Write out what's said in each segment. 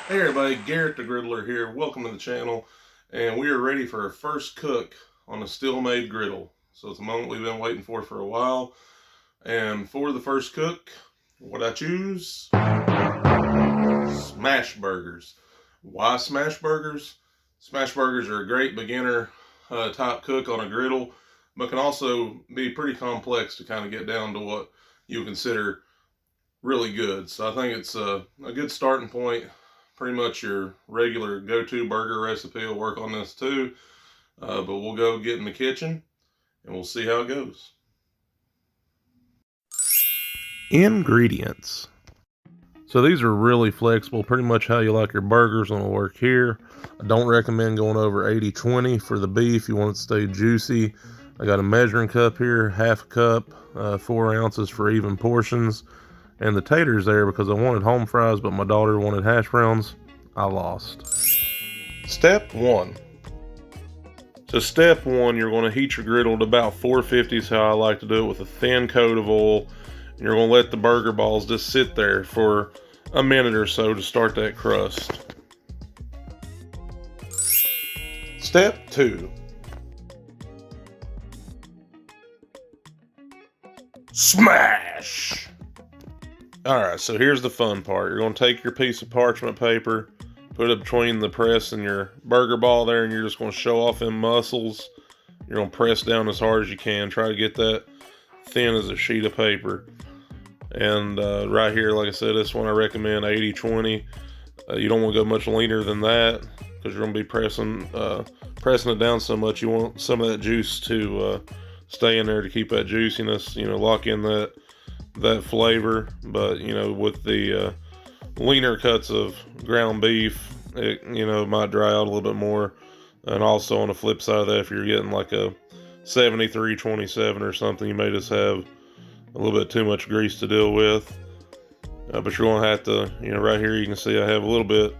Hey everybody, Garrett the Griddler here. Welcome to the channel. And we are ready for our first cook on a Steelmade griddle. So it's a moment we've been waiting for a while. And for the first cook, what I choose? Smash burgers. Why smash burgers? Smash burgers are a great beginner type cook on a griddle, but can also be pretty complex to kind of get down to what you consider really good. So I think it's a good starting point. Pretty much your regular go-to burger recipe will work on this too. But we'll go get in the kitchen and we'll see how it goes. Ingredients. So these are really flexible, pretty much how you like your burgers going to work here. I don't recommend going over 80-20 for the beef. You want it to stay juicy. I got a measuring cup here, half a cup, 4 ounces for even portions. And the taters there because I wanted home fries, but my daughter wanted hash browns. I lost. Step 1. So step 1, you're going to heat your griddle to about 450 is how I like to do it, with a thin coat of oil. And you're going to let the burger balls just sit there for a minute or so to start that crust. Step 2. Smash! Alright, so here's the fun part. You're going to take your piece of parchment paper, put it between the press and your burger ball there, and you're just going to show off them muscles. You're going to press down as hard as you can. Try to get that thin as a sheet of paper. And right here, like I said, this one I recommend 80-20. You don't want to go much leaner than that because you're going to be pressing it down so much. You want some of that juice to stay in there to keep that juiciness, lock in that flavor. But with the leaner cuts of ground beef, it might dry out a little bit more. And also on the flip side of that, if you're getting like a 73-27 or something, you may just have a little bit too much grease to deal with. But you're going to have to, right here you can see I have a little bit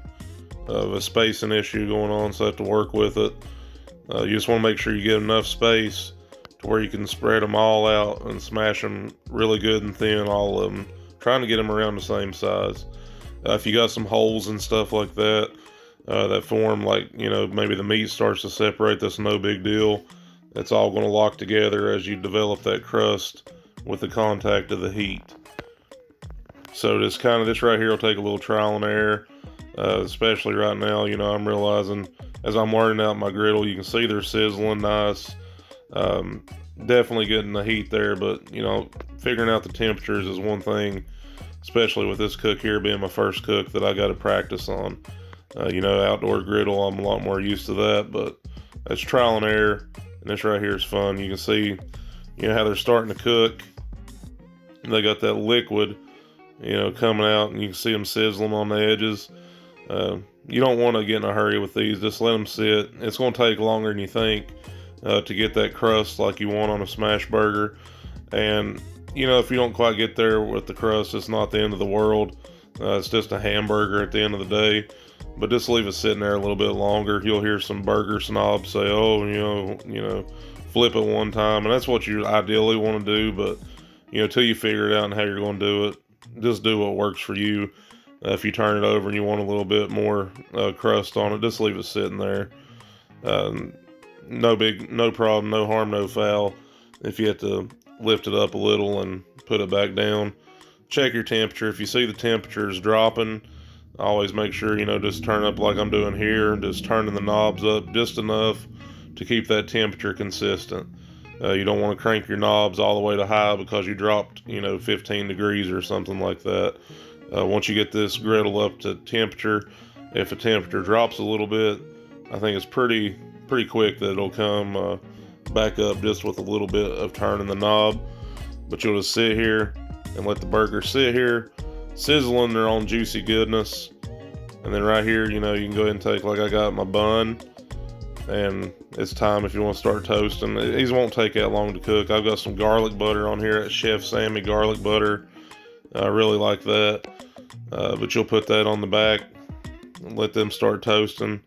of a spacing issue going on, so I have to work with it. You just want to make sure you get enough space to where you can spread them all out and smash them really good and thin, all of them, trying to get them around the same size. If you got some holes and stuff like that that form, like maybe the meat starts to separate, that's no big deal. It's all going to lock together as you develop that crust with the contact of the heat. So this right here will take a little trial and error, especially right now. I'm realizing as I'm wearing out my griddle, you can see they're sizzling nice. Definitely getting the heat there, but figuring out the temperatures is one thing, especially with this cook here being my first cook that I got to practice on. Outdoor griddle, I'm a lot more used to that, but it's trial and error, and this right here is fun. You can see how they're starting to cook, and they got that liquid coming out, and you can see them sizzling on the edges. You don't want to get in a hurry with these. Just let them sit. It's going to take longer than you think to get that crust like you want on a smash burger. And if you don't quite get there with the crust, it's not the end of the world. It's just a hamburger at the end of the day. But just leave it sitting there a little bit longer. You'll hear some burger snobs say, "Oh, flip it one time," and that's what you ideally want to do. But till you figure it out and how you're going to do it, just do what works for you. If you turn it over and you want a little bit more crust on it, just leave it sitting there. No problem, no harm, no foul. If you have to lift it up a little and put it back down, check your temperature. If you see the temperature is dropping, always make sure just turn up like I'm doing here, just turning the knobs up just enough to keep that temperature consistent. You don't want to crank your knobs all the way to high because you dropped 15 degrees or something like that. Once you get this griddle up to temperature, if the temperature drops a little bit, I think it's pretty quick that it'll come back up just with a little bit of turning the knob. But you'll just sit here and let the burger sit here, sizzling their own juicy goodness. And then right here, you can go ahead and take, like I got my bun, and it's time if you want to start toasting. These won't take that long to cook. I've got some garlic butter on here at Chef Sammy garlic butter. I really like that. But you'll put that on the back and let them start toasting.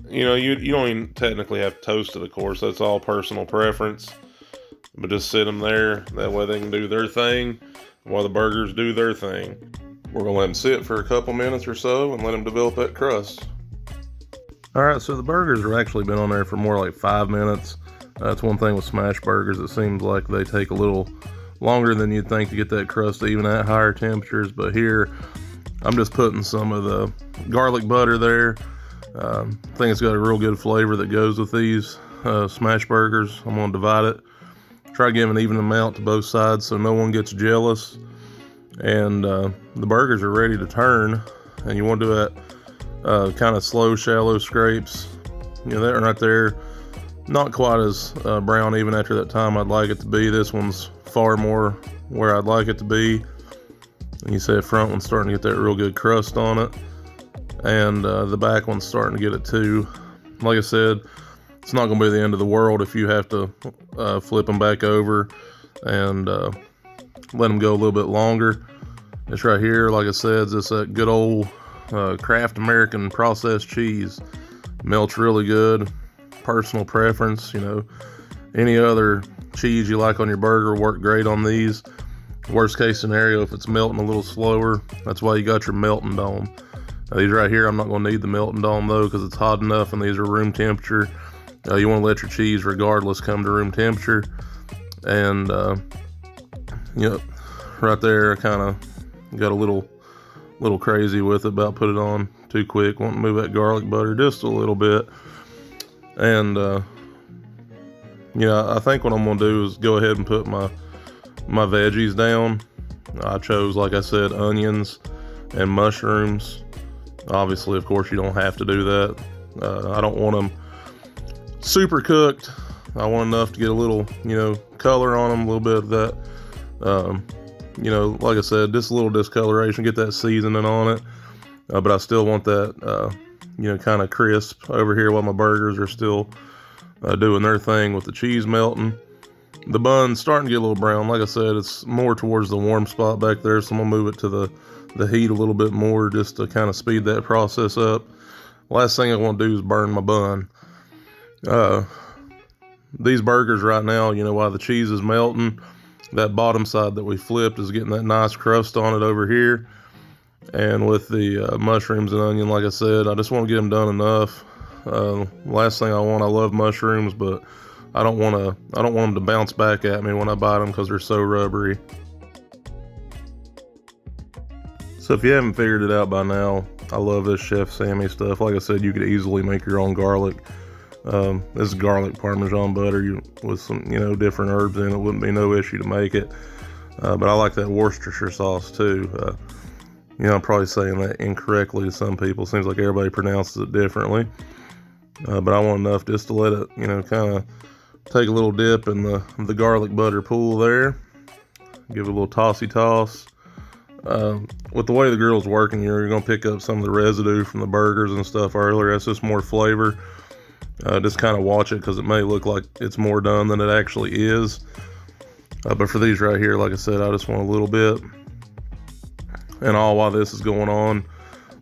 You don't even technically have to toast it, of course. That's all personal preference. But just sit them there. That way they can do their thing while the burgers do their thing. We're gonna let them sit for a couple minutes or so and let them develop that crust. All right, so the burgers have actually been on there for more like 5 minutes. That's one thing with smash burgers. It seems like they take a little longer than you'd think to get that crust even at higher temperatures. But here, I'm just putting some of the garlic butter there. I think it's got a real good flavor that goes with these smash burgers. I'm gonna divide it. Try giving an even amount to both sides so no one gets jealous. And the burgers are ready to turn, and you want to do that kind of slow, shallow scrapes. You know, that one right there, not quite as brown even after that time I'd like it to be. This one's far more where I'd like it to be. And you see the front one's starting to get that real good crust on it, and the back one's starting to get it too. Like I said, it's not going to be the end of the world if you have to flip them back over and let them go a little bit longer. This right here, like I said, is just that good old Kraft American processed cheese. Melts really good. Personal preference, you know. Any other cheese you like on your burger work great on these. Worst case scenario, if it's melting a little slower, that's why you got your melting dome. Now, these right here, I'm not going to need the melting dome though, because it's hot enough and these are room temperature. You want to let your cheese regardless come to room temperature. And yep, right there I kind of got a little crazy with it, about put it on too quick. Want to move that garlic butter just a little bit. And you know, I think what I'm gonna do is go ahead and put my veggies down. I chose, like I said, onions and mushrooms. Obviously, of course, you don't have to do that. I don't want them super cooked. I want enough to get a little, you know, color on them, a little bit of that, you know, like I said, just a little discoloration, get that seasoning on it. But I still want that, you know, kind of crisp over here while my burgers are still doing their thing with the cheese melting. The bun's starting to get a little brown. Like I said, it's more towards the warm spot back there, so I'm gonna move it to the heat a little bit more just to kind of speed that process up. Last thing I want to do is burn my bun. These burgers right now, you know, while the cheese is melting, that bottom side that we flipped is getting that nice crust on it over here. And with the mushrooms and onion, like I said, I just want to get them done enough. Last thing I love mushrooms, but I don't want them to bounce back at me when I bite them because they're so rubbery. So if you haven't figured it out by now, I love this Chef Sammy stuff. Like I said, you could easily make your own garlic. This is garlic Parmesan butter with some, you know, different herbs in it. Wouldn't be no issue to make it. But I like that Worcestershire sauce too. You know, I'm probably saying that incorrectly to some people. Seems like everybody pronounces it differently. But I want enough just to let it, you know, kind of take a little dip in the garlic butter pool there. Give it a little tossy toss. With the way the grill's working, you're going to pick up some of the residue from the burgers and stuff earlier. That's just more flavor. Just kind of watch it because it may look like it's more done than it actually is. But for these right here, like I said, I just want a little bit. And all while this is going on,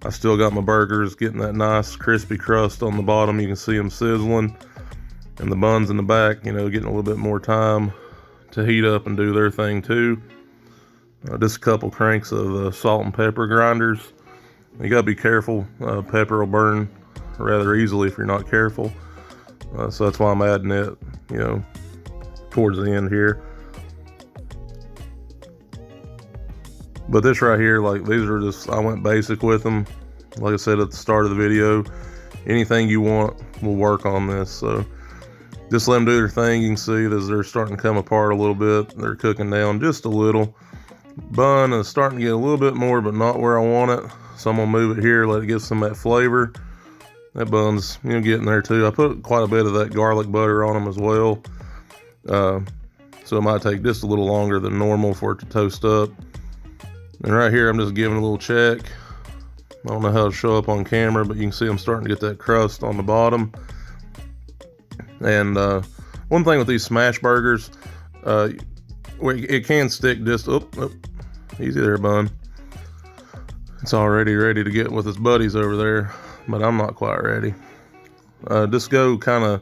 I still got my burgers getting that nice crispy crust on the bottom. You can see them sizzling. And the buns in the back, you know, getting a little bit more time to heat up and do their thing too. Just a couple cranks of salt and pepper grinders. You gotta be careful. Pepper will burn rather easily if you're not careful. So that's why I'm adding it, you know, towards the end here. But this right here, like, these are just, I went basic with them. Like I said at the start of the video, anything you want will work on this. So just let them do their thing. You can see that they're starting to come apart a little bit. They're cooking down just a little. Bun is starting to get a little bit more, but not where I want it. So I'm gonna move it here, let it get some of that flavor. That bun's, you know, getting there too. I put quite a bit of that garlic butter on them as well. So it might take just a little longer than normal for it to toast up. And right here, I'm just giving a little check. I don't know how it'll show up on camera, but you can see I'm starting to get that crust on the bottom. And one thing with these smash burgers, it can stick just, easy there, bun. It's already ready to get with his buddies over there, but I'm not quite ready. Just go kind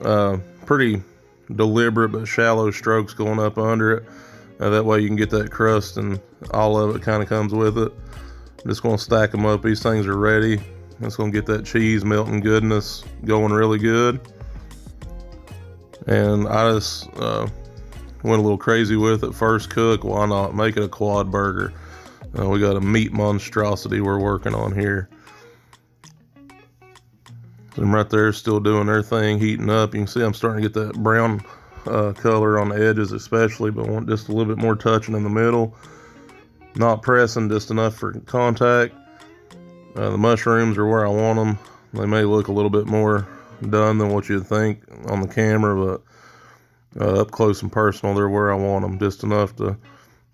of pretty deliberate but shallow strokes going up under it. That way you can get that crust and all of it kind of comes with it. I'm just going to stack them up. These things are ready. It's going to get that cheese melting goodness going really good. And I just went a little crazy with it. First cook, why not make it a quad burger? We got a meat monstrosity we're working on here. Them right there still doing their thing, heating up. You can see I'm starting to get that brown color on the edges especially, but want just a little bit more touching in the middle. Not pressing, just enough for contact. The mushrooms are where I want them. They may look a little bit more done than what you'd think on the camera, but up close and personal, they're where I want them. Just enough to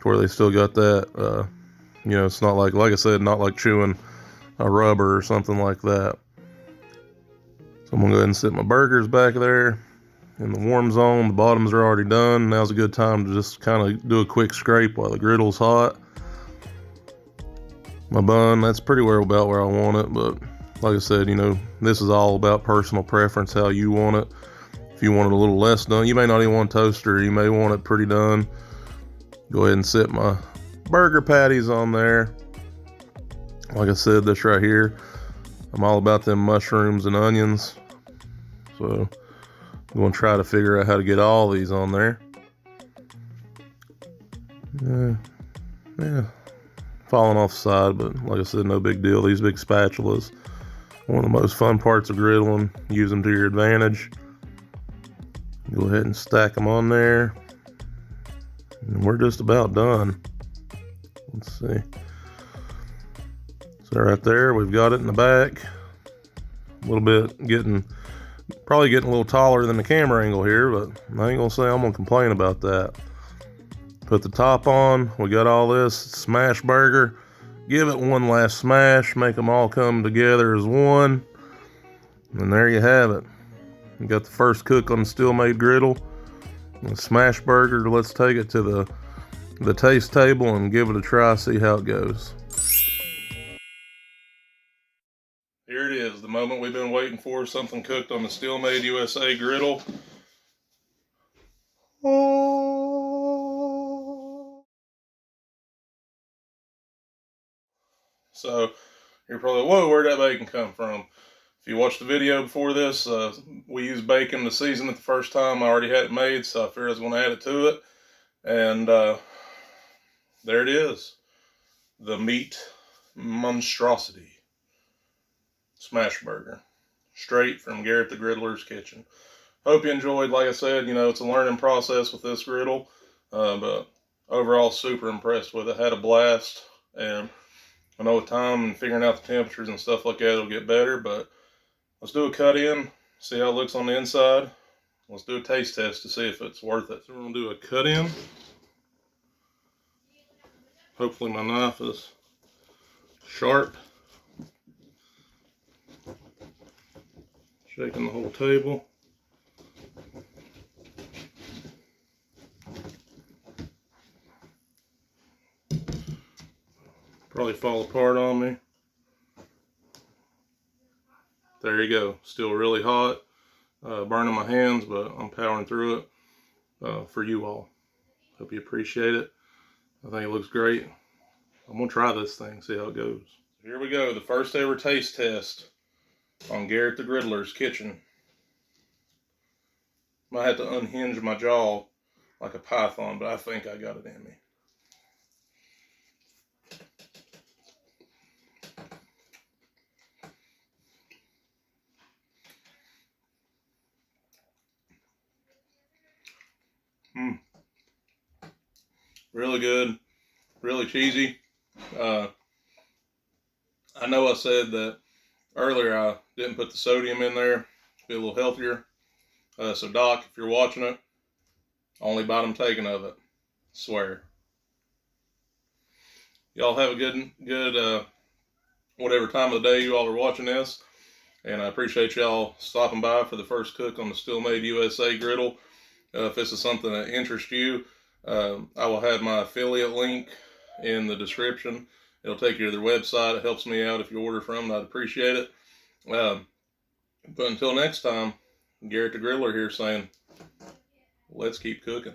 where they still got that, you know, it's not like I said, not like chewing a rubber or something like that. So I'm going to go ahead and set my burgers back there in the warm zone. The bottoms are already done. Now's a good time to just kind of do a quick scrape while the griddle's hot. My bun, that's pretty well about where I want it, but like I said, you know, this is all about personal preference, how you want it. If you want it a little less done, you may not even want toaster, you may want it pretty done. Go ahead and set my burger patties on there. Like I said, this right here, I'm all about them mushrooms and onions, so I'm going to try to figure out how to get all these on there. Yeah, falling off the side, but like I said, no big deal. These big spatulas, one of the most fun parts of griddling. Use them to your advantage. Go ahead and stack them on there, and we're just about done. Let's see. So right there, we've got it in the back. A little bit probably getting a little taller than the camera angle here, but I ain't gonna say I'm gonna complain about that. Put the top on. We got all this smash burger. Give it one last smash. Make them all come together as one. And there you have it. You got the first cook on the Steelmade griddle. The smash burger. Let's take it to the taste table and give it a try. See how it goes. Here it is, the moment we've been waiting for. Something cooked on the Steelmade USA griddle. So you're probably, whoa, where'd that bacon come from? If you watched the video before this, we used bacon to season it the first time. I already had it made, so I figured I was going to add it to it. And there it is, the meat monstrosity smash burger, straight from Garrett the Griddler's kitchen. Hope you enjoyed. Like I said, you know, it's a learning process with this griddle, but overall super impressed with it. Had a blast, and I know with time and figuring out the temperatures and stuff like that, it'll get better, but let's do a cut in, see how it looks on the inside. Let's do a taste test to see if it's worth it. So we're gonna do a cut in. Hopefully my knife is sharp. Shaking the whole table. Probably fall apart on me. There you go. Still really hot. Burning my hands, but I'm powering through it for you all. Hope you appreciate it. I think it looks great. I'm going to try this thing, see how it goes. Here we go. The first ever taste test on Garrett the Griddler's kitchen. Might have to unhinge my jaw like a python, but I think I got it in me. Really good, really cheesy. I know I said that earlier I didn't put the sodium in there to be a little healthier. So Doc, if you're watching it, only bite I'm taking of it. Swear. Y'all have a good whatever time of the day you all are watching this. And I appreciate y'all stopping by for the first cook on the Steelmade USA griddle. If this is something that interests you, I will have my affiliate link in the description. It'll take you to their website. It helps me out if you order from them. I'd appreciate it. But until next time, Garrett the Griddler here saying, let's keep cooking.